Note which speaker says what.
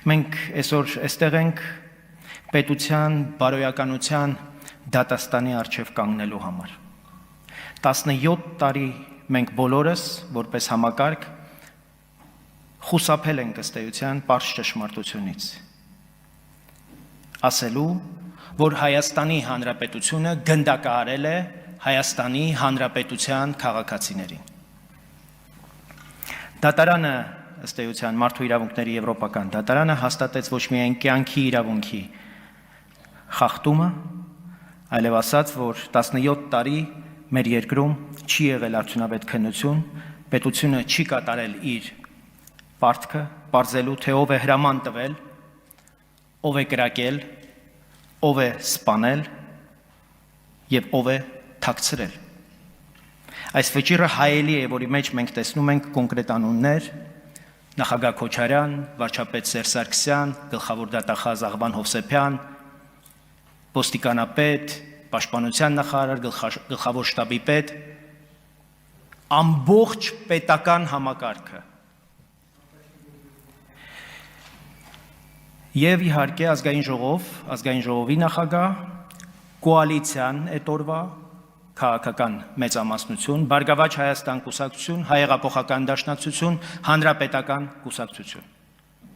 Speaker 1: Մենք այսօր այստեղ ենք պետության, բարոյականության դատաստանի առջև կանգնելու համար։ 17 տարի մենք բոլորս, որպես համակարգ, խուսափել ենք ըստ էության պարզ ճշմարտությունից։ Ասելու, որ Հայաստանի Հանրապետությունը գնդակահարել է Հայաստանի Հանրապետության քաղաքացիներին։ Դատարանը, ըստ էության մարդու իրավունքների եվրոպական դատարանը հաստատեց ոչ միայն կյանքի իրավունքի խախտումը, այլև ասաց, որ 17 տարի մեր երկրում չի եղել արդյունավետ քննություն, պետությունը չի կատարել իր պարտքը, պարզելու, թե ով է հրաման տվել, ով է կրակել, ով է սպանել եւ ով է թաքցրել։ Այս վճիռը հայելի է, որի մեջ մենք տեսնում ենք կոնկրետ անուններ՝ նախագահ Քոչարյան, վարչապետ Սերժ Սարգսյան, գլխավոր դատախազ Աղվան Հովսեփյան, ոստիկանապետ, պաշտպանության նախարար, գլխավոր շտաբի պետ, ամբողջ պետական համակարգը։ Եվ իհարկե ազգային ժողովի նախագահ, կոալիցիան այդ օրվա քաղաքական մեծամասնություն, Բարգավաճ Հայաստան կուսակցություն, Հայ հեղափոխական դաշնակցություն, Հանրապետական կուսակցություն։